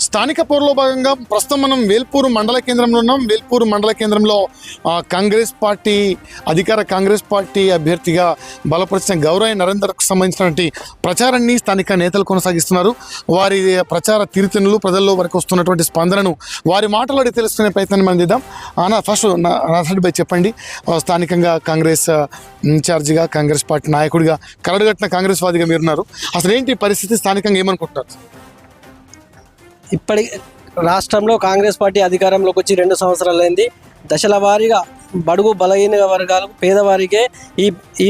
స్థానిక పోరులో భాగంగా ప్రస్తుతం మనం వేల్పూరు మండల కేంద్రంలో ఉన్నాం. వేల్పూరు మండల కేంద్రంలో కాంగ్రెస్ పార్టీ కాంగ్రెస్ పార్టీ అభ్యర్థిగా బలపరిచిన గౌరవ నరేందర్కు సంబంధించినటువంటి ప్రచారాన్ని స్థానిక నేతలు కొనసాగిస్తున్నారు. వారి ప్రచార తీరుతెన్నులు ప్రజల్లో వరకు వస్తున్నటువంటి స్పందనను వారి మాటలు అడిగి తెలుసుకునే ప్రయత్నాన్ని మనం చేద్దాం. ఫస్ట్ నాథరెడ్డి భాయ్ చెప్పండి, స్థానికంగా కాంగ్రెస్ ఇన్ఛార్జిగా కాంగ్రెస్ పార్టీ నాయకుడిగా కరడుగట్టిన కాంగ్రెస్ వాదిగా మీరున్నారు. అసలు ఏంటి పరిస్థితి, స్థానికంగా ఏమనుకుంటున్నారు? ఇప్పటి రాష్ట్రంలో కాంగ్రెస్ పార్టీ అధికారంలోకి వచ్చి 2 సంవత్సరాలైంది. దశల వారీగా బడుగు బలహీన వర్గాలకు పేదవారికే ఈ ఈ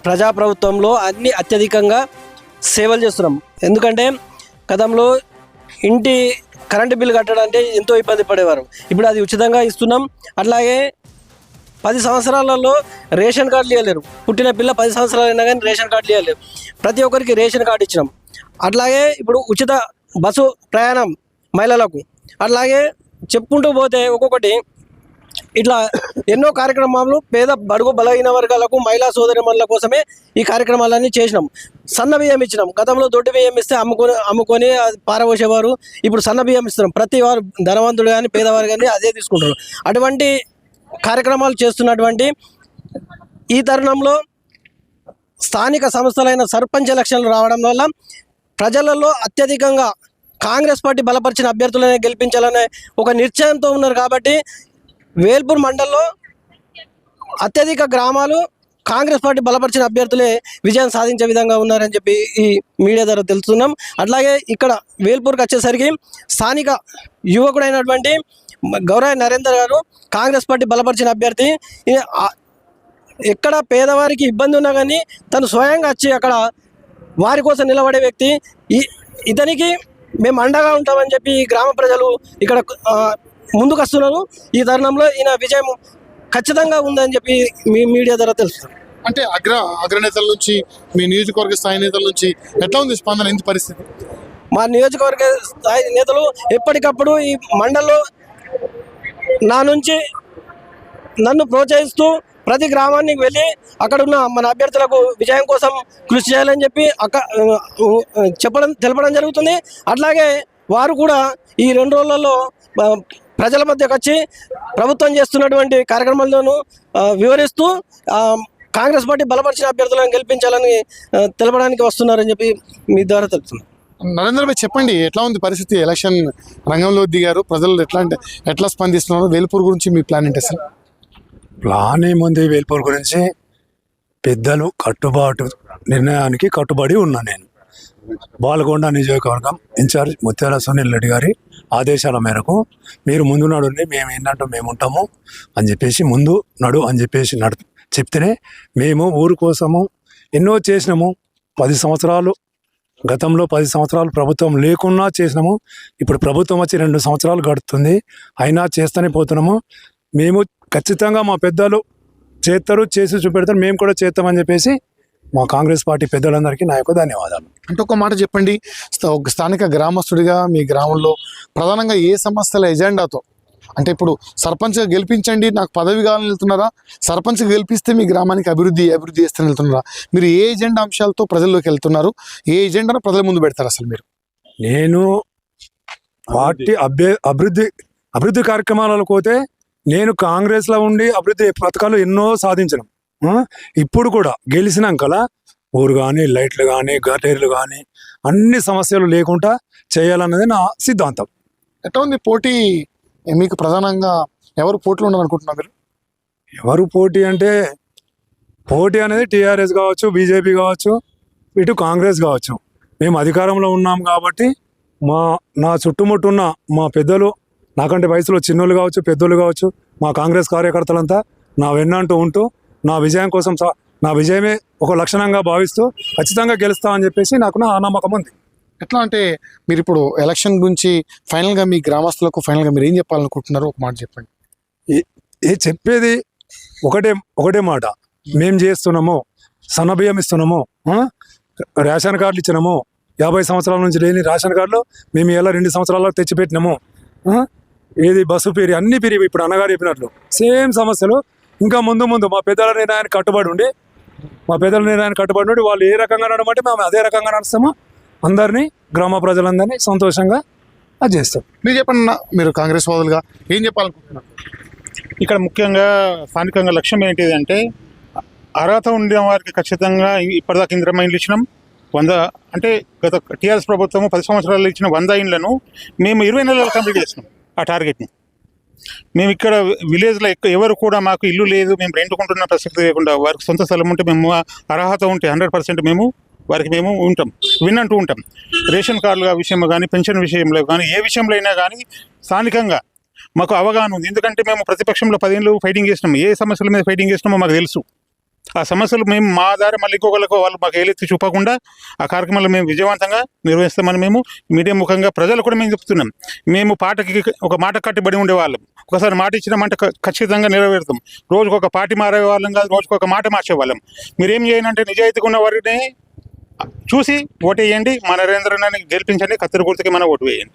ప్రజాప్రభుత్వంలో అత్యధికంగా సేవలు చేస్తున్నాం. ఎందుకంటే గతంలో ఇంటి కరెంటు బిల్లు కట్టడానికి ఎంతో ఇబ్బంది పడేవారు. ఇప్పుడు అది ఉచితంగా ఇస్తున్నాం. అట్లాగే 10 సంవత్సరాలలో రేషన్ కార్డులు ఇవ్వలేరు. పుట్టిన పిల్ల 10 సంవత్సరాలు అయినా కానీ రేషన్ కార్డులు ఇవ్వలేరు. ప్రతి ఒక్కరికి రేషన్ కార్డు ఇచ్చినాం. అట్లాగే ఇప్పుడు ఉచిత బస్సు ప్రయాణం మహిళలకు. అట్లాగే చెప్పుకుంటూ పోతే ఒక్కొక్కటి ఇట్లా ఎన్నో కార్యక్రమాలు పేద బడుగు బలహీన వర్గాలకు మహిళా సోదరిమణుల కోసమే ఈ కార్యక్రమాలన్నీ చేసినాం. సన్న బియ్యం ఇచ్చినాం. గతంలో దొడ్డు బియ్యం ఇస్తే అమ్ముకొని పారబోసేవారు. ఇప్పుడు సన్న బియ్యం ఇస్తున్నాం. ప్రతి వారు ధనవంతుడు కానీ పేదవారు కానీ అదే తీసుకుంటారు. అటువంటి కార్యక్రమాలు చేస్తున్నటువంటి ఈ తరుణంలో స్థానిక సంస్థలైన సర్పంచ్ ఎలక్షన్లు రావడం వల్ల ప్రజలలో అత్యధికంగా కాంగ్రెస్ పార్టీ బలపరిచిన అభ్యర్థులనే గెలిపించాలనే ఒక నిశ్చయంతో ఉన్నారు. కాబట్టి వేల్పూర్ మండలంలో అత్యధిక గ్రామాలు కాంగ్రెస్ పార్టీ బలపరిచిన అభ్యర్థులే విజయం సాధించే విధంగా ఉన్నారని చెప్పి ఈ మీడియా ద్వారా తెలుస్తున్నాం. అట్లాగే ఇక్కడ వేల్పూర్కి వచ్చేసరికి స్థానిక యువకుడైనటువంటి గౌరవ నరేందర్ గారు కాంగ్రెస్ పార్టీ బలపరిచిన అభ్యర్థి. ఎక్కడ పేదవారికి ఇబ్బంది ఉన్నా కానీ తను స్వయంగా వచ్చి అక్కడ వారి కోసం నిలబడే వ్యక్తి. ఇతనికి మేము అండగా ఉంటామని చెప్పి ఈ గ్రామ ప్రజలు ఇక్కడ ముందుకు వస్తున్నారు. ఈ తరుణంలో ఈయన విజయం ఖచ్చితంగా ఉందని చెప్పి మీ మీడియా ద్వారా తెలుస్తుంది. అంటే అగ్రనేతల నుంచి, మీ నియోజకవర్గ స్థాయి నేతల నుంచి ఎట్లా ఉంది స్పందన, ఏంటి పరిస్థితి? మా నియోజకవర్గ స్థాయి నేతలు ఎప్పటికప్పుడు ఈ మండలంలో నన్ను ప్రోత్సహిస్తూ ప్రతి గ్రామానికి వెళ్ళి అక్కడ ఉన్న మన అభ్యర్థులకు విజయం కోసం కృషి చేయాలని చెప్పి తెలపడం జరుగుతుంది. అట్లాగే వారు కూడా ఈ 2 రోజులలో ప్రజల మధ్యకు వచ్చి ప్రభుత్వం చేస్తున్నటువంటి కార్యక్రమాలను వివరిస్తూ కాంగ్రెస్ పార్టీ బలపరిచిన అభ్యర్థులను గెలిపించాలని తెలపడానికి వస్తున్నారని చెప్పి మీ ద్వారా తెలుపుతున్నాను. నరేంద్ర భాయ్ చెప్పండి, ఎట్లా ఉంది పరిస్థితి? ఎలక్షన్ రంగంలో దిగారు, ప్రజలు ఎట్లా స్పందిస్తున్నారు? వేల్పూర్ గురించి మీ ప్లాన్ ఏంటి? అసలు ప్లాన్ ఏముంది? వేల్పూర్ గురించి పెద్దలు నిర్ణయానికి కట్టుబడి ఉన్నా. నేను బాలకొండ నియోజకవర్గం ఇన్ఛార్జ్ ముత్యాల సునీల్ రెడ్డి గారి ఆదేశాల మేరకు మీరు ముందు నడుండి, మేము ఏంటంటూ మేము ఉంటాము అని చెప్పేసి ముందు నడు అని చెప్పేసి చెప్తేనే మేము ఊరు కోసము ఎన్నో చేసినాము. 10 సంవత్సరాలు గతంలో 10 సంవత్సరాలు ప్రభుత్వం లేకున్నా చేసినాము. ఇప్పుడు ప్రభుత్వం వచ్చి 2 సంవత్సరాలు గడుస్తుంది, అయినా చేస్తూనే పోతున్నాము. మేము ఖచ్చితంగా మా పెద్దలు చేస్తారు, చేసి చూపెడతారు, మేము కూడా చేస్తామని చెప్పేసి మా కాంగ్రెస్ పార్టీ పెద్దలందరికీ నా యొక్క ధన్యవాదాలు. అంటే ఒక మాట చెప్పండి, స్థానిక గ్రామస్తుడిగా మీ గ్రామంలో ప్రధానంగా ఏ సమస్యల ఎజెండాతో, అంటే ఇప్పుడు సర్పంచ్గా గెలిపించండి నాకు పదవి కావాలని వెళ్తున్నారా, సర్పంచ్గా గెలిపిస్తే మీ గ్రామానికి అభివృద్ధి చేస్తూనే వెళ్తున్నారా? మీరు ఏ ఎజెండా అంశాలతో ప్రజల్లోకి వెళ్తున్నారు? ఏ ఎజెండాను ప్రజల ముందు పెడతారు అసలు మీరు? నేను పార్టీ అభివృద్ధి కార్యక్రమాలకు పోతే నేను కాంగ్రెస్లో ఉండి అభివృద్ధి పథకాలు ఎన్నో సాధించడం. ఇప్పుడు కూడా గెలిచినాకలా ఊరు కానీ, లైట్లు కానీ, గటేర్లు కానీ అన్ని సమస్యలు లేకుండా చేయాలన్నది నా సిద్ధాంతం. ఎట్లా ఉంది పోటీ మీకు? ప్రధానంగా ఎవరు పోటీలో ఉండాలనుకుంటున్నారు మీరు? ఎవరు పోటీ అంటే, పోటీ అనేది టీఆర్ఎస్ కావచ్చు, బీజేపీ కావచ్చు, ఇటు కాంగ్రెస్ కావచ్చు. మేము అధికారంలో ఉన్నాం కాబట్టి నా చుట్టుముట్టున్న మా పెద్దలు, నాకంటే వయసులో చిన్నోళ్ళు కావచ్చు, పెద్దోళ్ళు కావచ్చు, మా కాంగ్రెస్ కార్యకర్తలంతా నా వెన్నంటూ ఉంటూ నా విజయం కోసం, నా విజయమే ఒక లక్షణంగా భావిస్తూ ఖచ్చితంగా గెలుస్తామని చెప్పేసి నాకు నా నమ్మకం ఉంది. ఎట్లా అంటే మీరు ఇప్పుడు ఎలక్షన్ గురించి ఫైనల్గా మీ గ్రామస్తులకు ఫైనల్గా మీరు ఏం చెప్పాలనుకుంటున్నారో ఒక మాట చెప్పండి. చెప్పేది ఒకటే మాట, మేము చేస్తున్నాము, సన్నబియ్యం ఇస్తున్నాము, రేషన్ కార్డులు ఇచ్చినాము, 50 సంవత్సరాల నుంచి లేని రేషన్ కార్డులు మేము ఇలా 2 సంవత్సరాల్లో తెచ్చిపెట్టినాము. ఏది బస్సు పేరు అన్ని పెరిగి ఇప్పుడు అన్నగారు చెప్పినట్లు సేమ్ సమస్యలు ఇంకా ముందు మా పెద్దల నిర్ణయానికి కట్టుబడి ఉండి వాళ్ళు ఏ రకంగా నడమంటే మేము అదే రకంగా నడుస్తాము. అందరినీ గ్రామ ప్రజలందరినీ సంతోషంగా అది చేస్తాం. మీరు చెప్పండి అన్న, మీరు కాంగ్రెస్ వాదులుగా ఏం చెప్పాలనుకుంటున్నారు? ఇక్కడ ముఖ్యంగా స్థానికంగా లక్ష్యం ఏంటిది అంటే అర్హత ఉండే వారికి ఖచ్చితంగా ఇప్పటిదాకా ఇందిరమ్మ ఇండ్లు ఇచ్చినాం. 100 అంటే గత టీఆర్ఎస్ ప్రభుత్వం 10 సంవత్సరాలు ఇచ్చిన 100 ఇండ్లను మేము 20 నెలలు కంప్లీట్ చేసినాం ఆ టార్గెట్ని. మేము ఇక్కడ విలేజ్లో ఎవరు కూడా మాకు ఇల్లు లేదు, మేము రెంట్కుంటున్న ప్రసక్తి లేకుండా వారికి సొంత స్థలం ఉంటే మేము అర్హత ఉంటే 100% మేము ఉంటాం, వినంటూ ఉంటాం. రేషన్ కార్డుల విషయంలో కానీ, పెన్షన్ విషయంలో కానీ, ఏ విషయంలో అయినా కానీ స్థానికంగా మాకు అవగాహన ఉంది. ఎందుకంటే మేము ప్రతిపక్షంలో 10 ఏళ్ళు ఫైటింగ్ చేసినాం. ఏ సమస్యల మీద ఫైటింగ్ చేసినామో మాకు తెలుసు. ఆ సమస్యలు మేము మా దారి మళ్ళీ ఇంకొకరికి వాళ్ళు మాకు ఏలెత్తి చూపకుండా ఆ కార్యక్రమాలు మేము విజయవంతంగా నిర్వహిస్తామని మేము మీడియా ముఖంగా ప్రజలు కూడా మేము చెప్తున్నాం. మేము ఒక మాట కట్టుబడి ఉండేవాళ్ళం. ఒకసారి మాట ఇచ్చినామంటే ఖచ్చితంగా నెరవేరుతాం. రోజుకు ఒక పార్టీ మారేవాళ్ళం కాదు, రోజుకు ఒక మాట మార్చేవాళ్ళం. మీరేం చేయాలంటే నిజాయితీగా ఉన్న వారిని చూసి ఓటు వేయండి, మన నరేంద్రని గెలిపించండి, కత్తెర గుర్తుకి మన ఓటు వేయండి.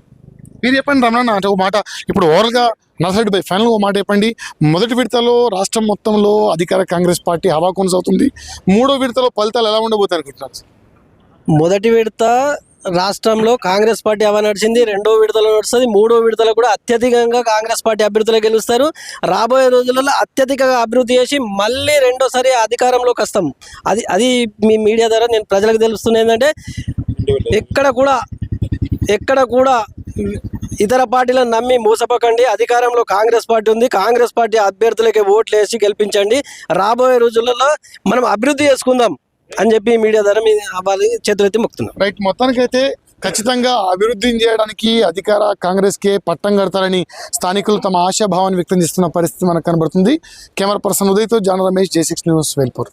మీరు చెప్పండి రమణ, అంటే ఒక మాట ఇప్పుడు ఓవరాల్గా నర్సరెడ్డి బై ఫైనల్ ఒక మాట చెప్పండి. మొదటి విడతలో రాష్ట్రం మొత్తంలో అధికార కాంగ్రెస్ పార్టీ హవా కొనసాగుతుంది. 3వ విడతలో ఫలితాలు ఎలా ఉండబోతాయి అనుకుంటున్నారు? మొదటి విడత రాష్ట్రంలో కాంగ్రెస్ పార్టీ హవా నడిచింది, 2వ విడతలో నడుస్తుంది, 3వ విడతలో కూడా అత్యధికంగా కాంగ్రెస్ పార్టీ అభ్యర్థులు గెలుస్తారు. రాబోయే రోజులలో అత్యధికంగా అభివృద్ధి చేసి మళ్ళీ రెండోసారి అధికారంలోకి వస్తాం. అది మీ మీడియా ద్వారా నేను ప్రజలకు తెలుస్తున్నా ఏంటంటే ఎక్కడ కూడా ఇతర పార్టీలను నమ్మి మోసపోకండి. అధికారంలో కాంగ్రెస్ పార్టీ ఉంది, కాంగ్రెస్ పార్టీ అభ్యర్థులకి ఓట్లు వేసి గెలిపించండి. రాబోయే రోజులలో మనం అభివృద్ధి చేసుకుందాం అని చెప్పి మీడియా ద్వారా మీ చేతులెత్తి మొక్కుతున్నాం. రైట్, మొత్తానికైతే ఖచ్చితంగా అభివృద్ధిని చేయడానికి అధికార కాంగ్రెస్కే పట్టం కడతారని స్థానికులు తమ ఆశాభావాన్ని వ్యక్తం చేస్తున్న పరిస్థితి మనకు కనబడుతుంది. కెమెరా పర్సన్ ఉదయ్తో జాన రమేష్, J6 న్యూస్, వేల్పూర్.